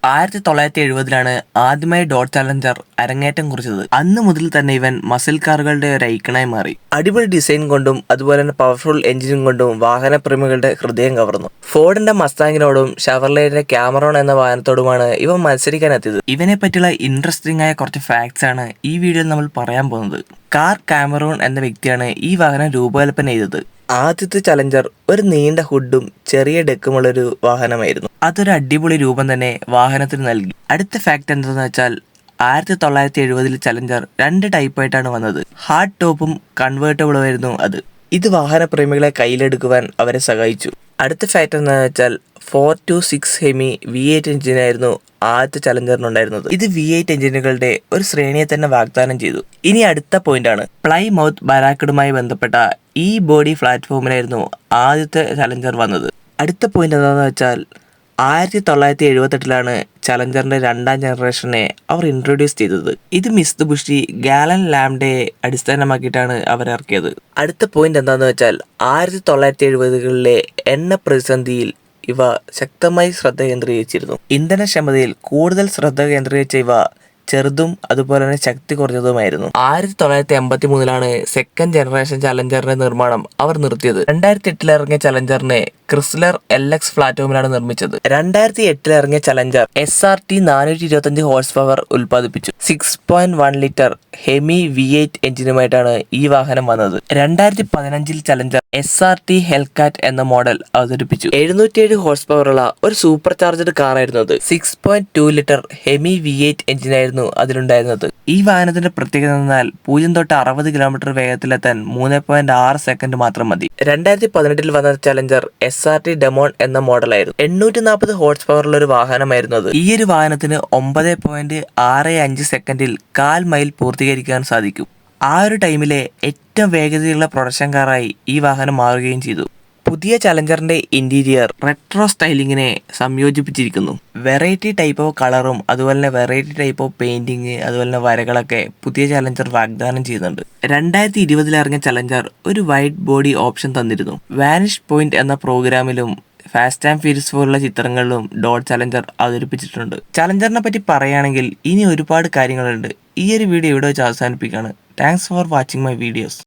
1970-ലാണ് ആദ്യമായി dot Challenger അരങ്ങേറ്റം കുറിച്ചത്. അന്ന് മുതൽ തന്നെ ഇവൻ മസിൽ കാറുകളുടെ ഒരു ഐക്കണായി മാറി. അടിപൊളി ഡിസൈൻ കൊണ്ടും അതുപോലെ തന്നെ പവർഫുൾ എഞ്ചിനും കൊണ്ടും വാഹനപ്രേമികളുടെ ഹൃദയം കവർന്നു. ഫോർഡിന്റെ മസ്താങ്ങിനോടും ഷെവർലെറ്റിന്റെ ക്യാമറോൺ എന്ന വാഹനത്തോടുമാണ് ഇവൻ മത്സരിക്കാനെത്തിയത്. ഇവനെ പറ്റിയുള്ള ഇൻട്രസ്റ്റിംഗ് ആയ കുറച്ച് ഫാക്ട്സ് ആണ് ഈ വീഡിയോയിൽ നമ്മൾ പറയാൻ പോകുന്നത്. കാർ കാമറൂൺ എന്ന വ്യക്തിയാണ് ഈ വാഹനം രൂപകൽപ്പന ചെയ്തത്. ആദ്യത്തെ ചലഞ്ചർ ഒരു നീണ്ട ഹുഡും ചെറിയ ഡെക്കുമുള്ളൊരു വാഹനമായിരുന്നു. അതൊരു അടിപൊളി രൂപം തന്നെ വാഹനത്തിന് നൽകി. അടുത്ത ഫാക്ട് എന്താണെന്ന് വെച്ചാൽ 1970 ചലഞ്ചർ 2 ടൈപ്പായിട്ടാണ് വന്നത്. ഹാർഡ് ടോപ്പും കൺവേർട്ടബിളും ആയിരുന്നു അത്. ഇത് വാഹനപ്രേമികളെ കയ്യിലെടുക്കുവാൻ അവരെ സഹായിച്ചു. അടുത്ത ഫാക്ട് എന്താണെന്ന് വെച്ചാൽ 426 ഹെമി V8 എഞ്ചിനായിരുന്നു ആദ്യത്തെ ചലഞ്ചറിനുണ്ടായിരുന്നത്. ഇത് V8 എഞ്ചിനുകളുടെ ഒരു ശ്രേണിയെ തന്നെ വാഗ്ദാനം ചെയ്തു. ഇനി അടുത്ത പോയിന്റ് ആണ്. പ്ലൈമൗത്ത് ബരാക്കഡുമായി ബന്ധപ്പെട്ട ഈ ബോഡി പ്ലാറ്റ്ഫോമിലായിരുന്നു ആദ്യത്തെ ചലഞ്ചർ വന്നത്. അടുത്ത പോയിന്റ് എന്താണെന്ന് വെച്ചാൽ 1978-ലാണ് ചലഞ്ചറിന്റെ 2ാം ജനറേഷനെ അവർ ഇൻട്രൊഡ്യൂസ് ചെയ്തത്. ഇത് മിസ്തുബുഷി ഗാലൻ ലാംഡയെ അടിസ്ഥാനമാക്കിയിട്ടാണ് അവർ ഇറക്കിയത്. അടുത്ത പോയിന്റ് എന്താണെന്ന് വെച്ചാൽ 1970-കളിലെ എണ്ണ പ്രതിസന്ധിയിൽ ഇവ ശക്തമായി ശ്രദ്ധ കേന്ദ്രീകരിച്ചിരുന്നു. ഇന്ധനക്ഷമതയിൽ കൂടുതൽ ശ്രദ്ധ കേന്ദ്രീകരിച്ച ഇവ ചെറുതും അതുപോലെ തന്നെ ശക്തി കുറഞ്ഞതുമായിരുന്നു. 1983-ലാണ് സെക്കൻഡ് ജനറേഷൻ ചലഞ്ചറിന്റെ നിർമ്മാണം അവർ നിർത്തിയത്. 2008-ൽ ഇറങ്ങിയ ചലഞ്ചറിനെ ക്രിസ്ലർ LX പ്ലാറ്റ്ഫോമിലാണ് നിർമ്മിച്ചത്. 2008-ൽ ഇറങ്ങിയ ചലഞ്ചർ SRT 425 ഹോഴ്സ് പവർ ഉൽപ്പാദിപ്പിച്ചു. 6.1 ലിറ്റർ ഹെമി V8 എഞ്ചിനുമായിട്ടാണ് ഈ വാഹനം വന്നത്. 2015-ൽ ചലഞ്ചർ SRT ഹെൽക്കാറ്റ് എന്ന മോഡൽ അവതരിപ്പിച്ചു. 707 ഹോഴ്സ് പവർ ഉള്ള ഒരു സൂപ്പർ ചാർജഡ് കാറായിരുന്നു അത്. 6.2 ലിറ്റർ ഹെമി V8 എഞ്ചിനായിരുന്നു അതിലുണ്ടായിരുന്നത്. ഈ വാഹനത്തിന്റെ പ്രത്യേകത എന്നാൽ 0 തൊട്ട് 60 കിലോമീറ്റർ വേഗത്തിലെത്താൻ 3.6 സെക്കൻഡ് മാത്രം മതി. 2018-ൽ വന്ന ചലഞ്ചർ SRT ഡെമോൺ എന്ന മോഡലായിരുന്നു. 840 ഹോഴ്സ് പവറുള്ള ഒരു വാഹനമായിരുന്നു അത്. ഈ ഒരു വാഹനത്തിന് 9.65 സെക്കൻഡിൽ 1/4 മൈൽ പൂർത്തീകരിക്കാൻ സാധിക്കും. ആ ഒരു ടൈമിലെ ഏറ്റവും വേഗതയുള്ള പ്രൊഡക്ഷൻ കാറായി ഈ വാഹനം മാറുകയും ചെയ്തു. പുതിയ ചലഞ്ചറിന്റെ ഇന്റീരിയർ റെട്രോ സ്റ്റൈലിങ്ങിനെ സംയോജിപ്പിച്ചിരിക്കുന്നു. വെറൈറ്റി ടൈപ്പ് ഓഫ് കളറും അതുപോലെ തന്നെ വെറൈറ്റി ടൈപ്പ് ഓഫ് പെയിന്റിങ് അതുപോലെ തന്നെ വരകളൊക്കെ പുതിയ ചലഞ്ചർ വാഗ്ദാനം ചെയ്യുന്നുണ്ട്. 2020-ൽ ഇറങ്ങിയ ചലഞ്ചർ ഒരു വൈഡ് ബോഡി ഓപ്ഷൻ തന്നിരുന്നു. വാനിഷ് പോയിന്റ് എന്ന പ്രോഗ്രാമിലും ഫാസ്റ്റ് ആൻഡ് ഫ്യൂരിയസ് പോലുള്ള ചിത്രങ്ങളിലും ഡോട്ട് ചലഞ്ചർ അവതരിപ്പിച്ചിട്ടുണ്ട്. ചലഞ്ചറിനെ പറ്റി പറയുകയാണെങ്കിൽ ഇനി ഒരുപാട് കാര്യങ്ങളുണ്ട്. ഈ ഒരു വീഡിയോ ഇവിടെ വെച്ച് അവസാനിപ്പിക്കുകയാണ്. Thanks for watching my videos.